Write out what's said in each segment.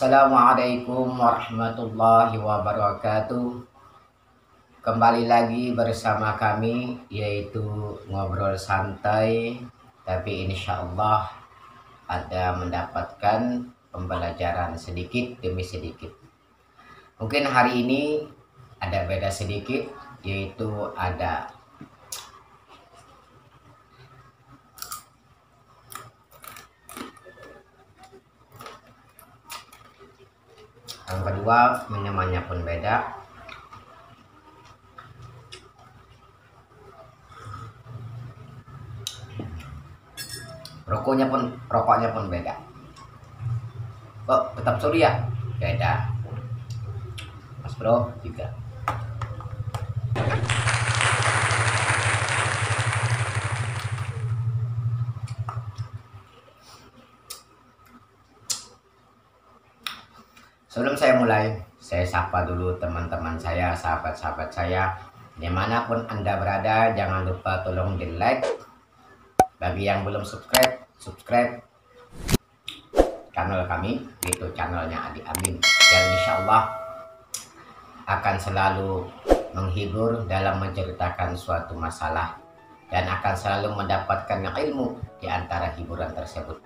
Assalamualaikum warahmatullahi wabarakatuh. Kembali lagi bersama kami, yaitu ngobrol santai, tapi insya Allah ada mendapatkan pembelajaran sedikit demi sedikit. Mungkin hari ini ada beda sedikit, yaitu ada yang kedua, minumannya pun beda. Rokoknya pun beda. Kok tetap Surya? Beda. Mas Bro juga. Sebelum saya mulai, saya sapa dulu teman-teman saya, sahabat-sahabat saya. Dimanapun Anda berada, jangan lupa tolong di like. Bagi yang belum subscribe channel kami, yaitu channelnya Adi Amin. Yang insya Allah akan selalu menghibur dalam menceritakan suatu masalah dan akan selalu mendapatkan ilmu di antara hiburan tersebut.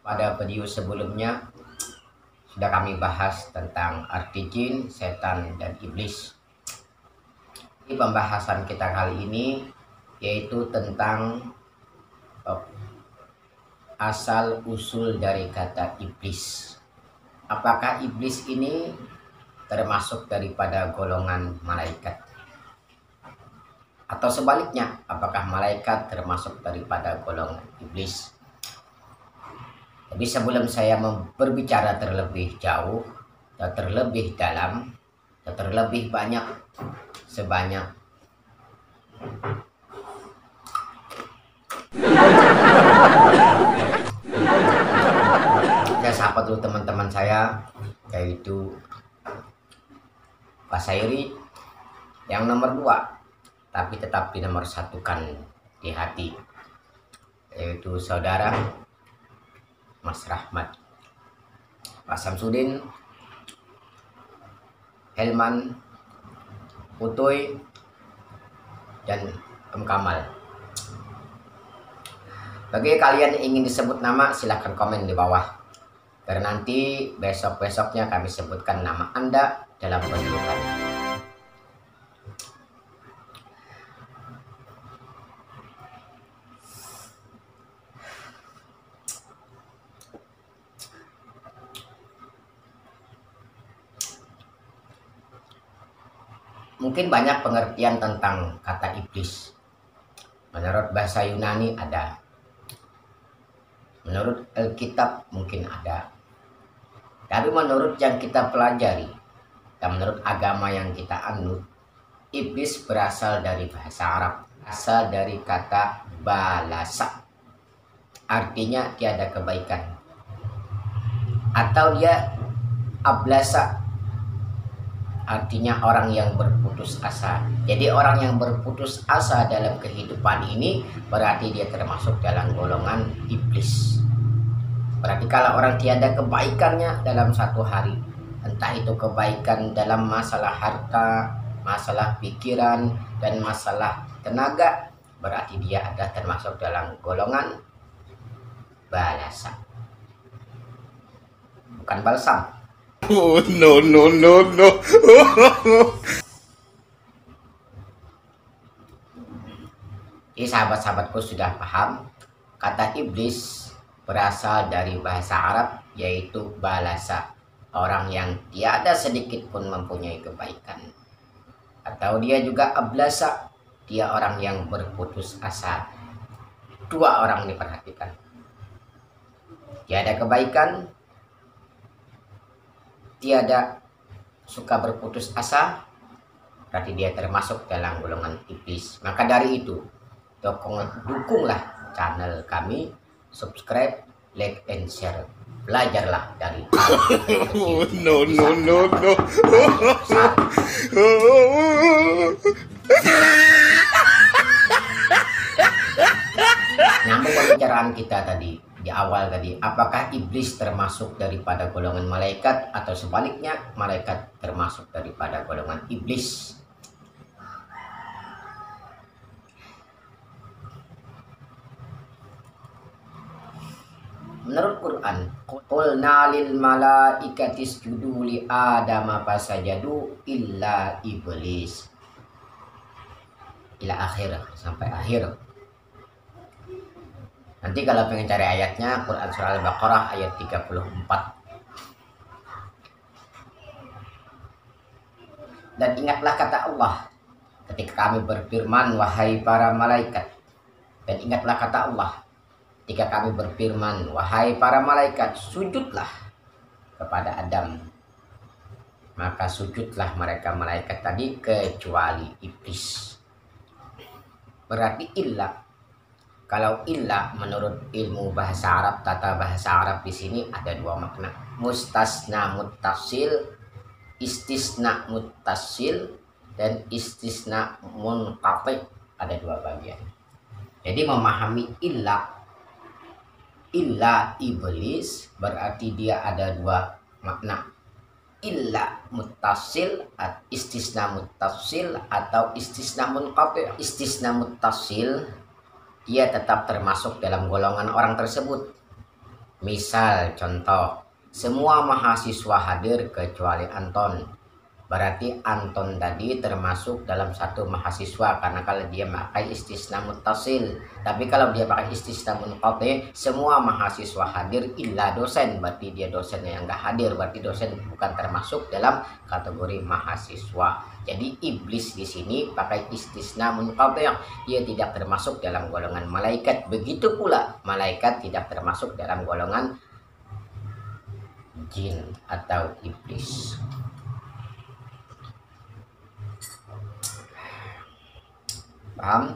Pada video sebelumnya sudah kami bahas tentang arti jin, setan, dan iblis. Di pembahasan kita kali ini yaitu tentang asal usul dari kata iblis. Apakah iblis ini termasuk daripada golongan malaikat? Atau sebaliknya, apakah malaikat termasuk daripada golongan iblis? Tapi sebelum saya berbicara terlebih jauh, dan terlebih dalam, dan terlebih banyak, sebanyak saya sapa dulu teman-teman saya, yaitu Pak Sairi yang nomor 2, tapi tetap di nomor 1-kan di hati, yaitu saudara Mas Rahmat, Pak Samsudin, Helman, Utoy, dan Om Kamal. Bagi kalian yang ingin disebut nama, silahkan komen di bawah. Karena nanti besok-besoknya kami sebutkan nama Anda dalam penjulukan. Mungkin banyak pengertian tentang kata iblis. Menurut bahasa Yunani ada, menurut Alkitab mungkin ada, tapi menurut yang kita pelajari dan menurut agama yang kita anut, iblis berasal dari bahasa Arab, asal dari kata balasa, artinya tiada kebaikan, atau dia ablasa, artinya orang yang berputus asa. Jadi orang yang berputus asa dalam kehidupan ini berarti dia termasuk dalam golongan iblis. Berarti kalau orang tiada kebaikannya dalam satu hari, entah itu kebaikan dalam masalah harta, masalah pikiran, dan masalah tenaga, berarti dia ada termasuk dalam golongan balasa, bukan balsam. Oh, no. Jadi sahabat-sahabatku sudah paham, kata iblis berasal dari bahasa Arab, yaitu balasa, orang yang tiada sedikit pun mempunyai kebaikan. Atau dia juga ablasa, dia orang yang berputus asa. 2 orang diperhatikan, tiada kebaikan, tiada suka berputus asa, berarti dia termasuk dalam golongan iblis. Maka dari itu, dukunglah channel kami subscribe, like, and share. Belajarlah dari No, no, no, no. Nyambung pembicaraan kita tadi di awal tadi, apakah iblis termasuk daripada golongan malaikat atau sebaliknya malaikat termasuk daripada golongan iblis? Menurut Quran, qulna lil malaikati isjudu li adama fasajadu illa iblis. Ila akhir, sampai akhir. Nanti kalau pengen cari ayatnya, Quran surah Al-Baqarah ayat 34. Dan ingatlah kata Allah ketika kami berfirman, wahai para malaikat. Dan ingatlah kata Allah ketika kami berfirman, wahai para malaikat, sujudlah kepada Adam. Maka sujudlah mereka malaikat tadi kecuali iblis. Berarti illa. Kalau illa menurut ilmu bahasa Arab, tata bahasa Arab di sini ada dua makna. Mustasna muttasil, istisna muttasil, dan istisna munqati, ada dua bagian. Jadi memahami illa iblis berarti dia ada dua makna. Illa muttasil, istisna muttasil atau istisna munqati. Istisna muttasil, dia tetap termasuk dalam golongan orang tersebut. Misal contoh, semua mahasiswa hadir kecuali Anton. Berarti Anton tadi termasuk dalam satu mahasiswa karena kalau dia pakai istisna muttasil. Tapi kalau dia pakai istisna munqati, semua mahasiswa hadir illa dosen, berarti dia dosen yang enggak hadir, berarti dosen bukan termasuk dalam kategori mahasiswa. Jadi iblis di sini pakai istisna munqati, dia tidak termasuk dalam golongan malaikat. Begitu pula malaikat tidak termasuk dalam golongan jin atau iblis. Paham?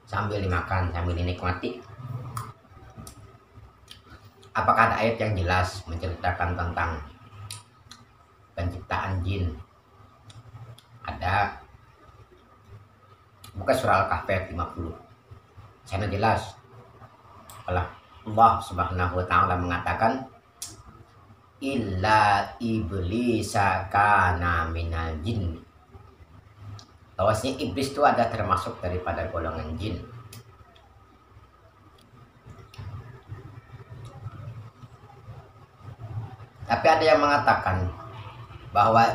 Sambil dimakan, sambil dinikmati. Apakah ada ayat yang jelas menceritakan tentang penciptaan jin? Ada. Buka surah Al-Kahfi ayat 50. Sana jelas. Allah Subhanahu wa taala mengatakan illa iblisa kana minal jin. Bahwasanya iblis itu ada termasuk daripada golongan jin. Tapi ada yang mengatakan bahwa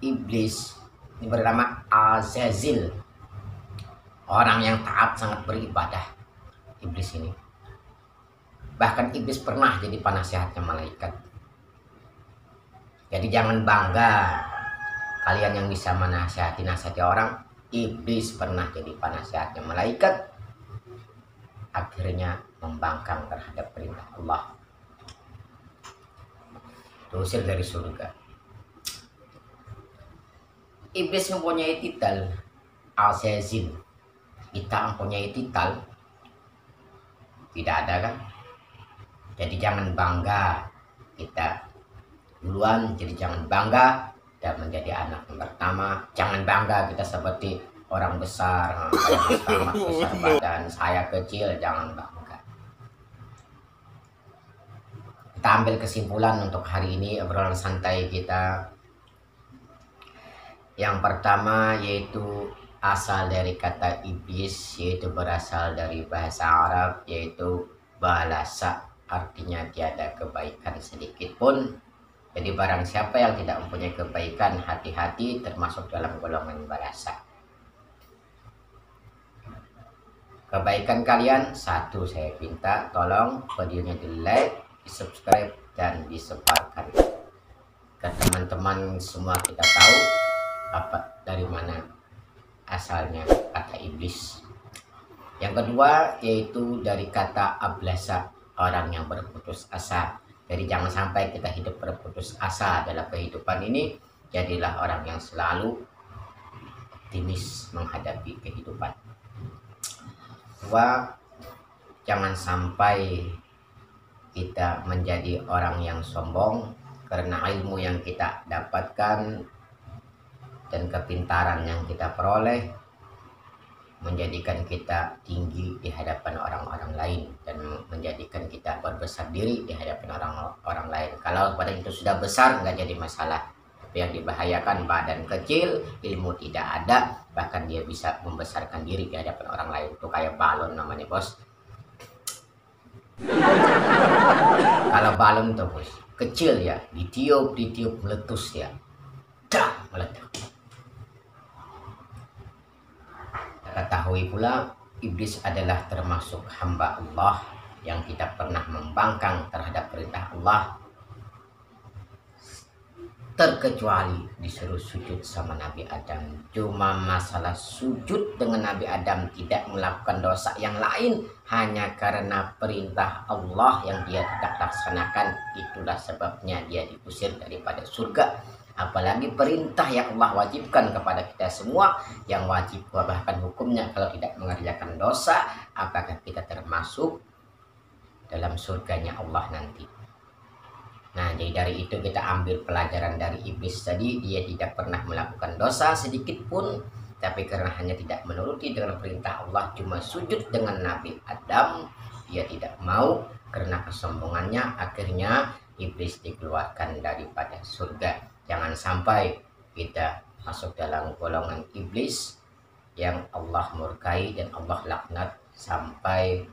iblis ini bernama Azazil, orang yang taat sangat beribadah. Iblis ini bahkan iblis pernah jadi penasihatnya malaikat. Jadi jangan bangga kalian yang bisa menasihati orang. Iblis pernah jadi penasihatnya malaikat, akhirnya membangkang terhadap perintah Allah, diusir dari surga. Iblis mempunyai titel Al-Zazil. Kita mempunyai titel tidak ada kan? Jadi jangan bangga kita duluan, jadi jangan bangga dan menjadi anak yang pertama. Jangan bangga kita seperti orang besar, besar badan, saya kecil, jangan bangga. Kita ambil kesimpulan untuk hari ini obrolan santai kita. Yang pertama yaitu asal dari kata iblis, yaitu berasal dari bahasa Arab, yaitu balasa, artinya tiada kebaikan sedikit pun. Jadi barang siapa yang tidak mempunyai kebaikan, hati-hati, termasuk dalam golongan balasa. Kebaikan kalian, satu saya minta tolong videonya di like, di subscribe, dan disebarkan ke teman-teman semua. Kita tahu apa dari mana asalnya kata iblis. Yang kedua yaitu dari kata ablasa, orang yang berputus asa. Jadi jangan sampai kita hidup berputus asa dalam kehidupan ini. Jadilah orang yang selalu optimis menghadapi kehidupan. Dua, jangan sampai kita menjadi orang yang sombong karena ilmu yang kita dapatkan dan kepintaran yang kita peroleh menjadikan kita tinggi di hadapan orang-orang lain dan menjadikan kita berbesar diri di hadapan orang-orang lain. Kalau badan itu sudah besar nggak jadi masalah, tapi yang dibahayakan badan kecil, ilmu tidak ada, bahkan dia bisa membesarkan diri di hadapan orang lain. Itu kayak balon namanya, bos. Kalau balon tuh, bos, kecil ya, ditiup meletus ya, dah meletus. Ketahui pula iblis adalah termasuk hamba Allah yang tidak pernah membangkang terhadap perintah Allah, terkecuali disuruh sujud sama Nabi Adam. Cuma masalah sujud dengan Nabi Adam, tidak melakukan dosa yang lain hanya karena perintah Allah yang dia tidak laksanakan. Itulah sebabnya dia diusir daripada surga. Apalagi perintah yang Allah wajibkan kepada kita semua, yang wajib bahkan hukumnya kalau tidak mengerjakan dosa, apakah kita termasuk dalam surganya Allah nanti. Nah, jadi dari itu kita ambil pelajaran dari iblis tadi. Dia tidak pernah melakukan dosa sedikit pun, tapi karena hanya tidak menuruti dengan perintah Allah, cuma sujud dengan Nabi Adam, dia tidak mau karena kesombongannya. Akhirnya iblis dikeluarkan daripada surga. Jangan sampai kita masuk dalam golongan iblis yang Allah murkai dan Allah laknat sampai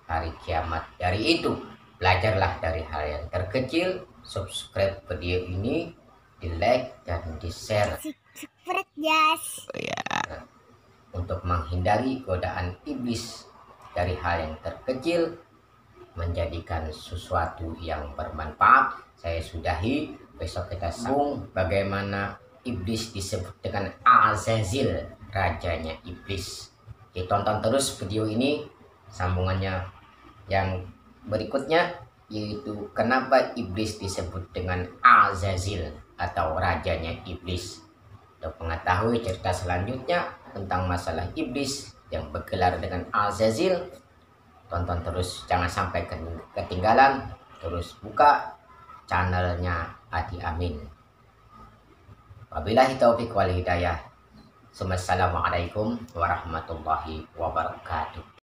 hari kiamat. Dari itu belajarlah dari hal yang terkecil. Subscribe video ini, di like dan di share untuk menghindari godaan iblis dari hal yang terkecil menjadikan sesuatu yang bermanfaat. Saya sudahi, besok kita sambung bagaimana iblis disebut dengan Azazil, rajanya iblis. Jadi tonton terus video ini, sambungannya yang berikutnya, yaitu kenapa iblis disebut dengan Azazil atau rajanya iblis. Untuk mengetahui cerita selanjutnya tentang masalah iblis yang bergelar dengan Azazil, tonton terus, jangan sampai ketinggalan. Terus buka channelnya Adi Amin. Wabillahi taufiq wal hidayah. Assalamualaikum warahmatullahi wabarakatuh.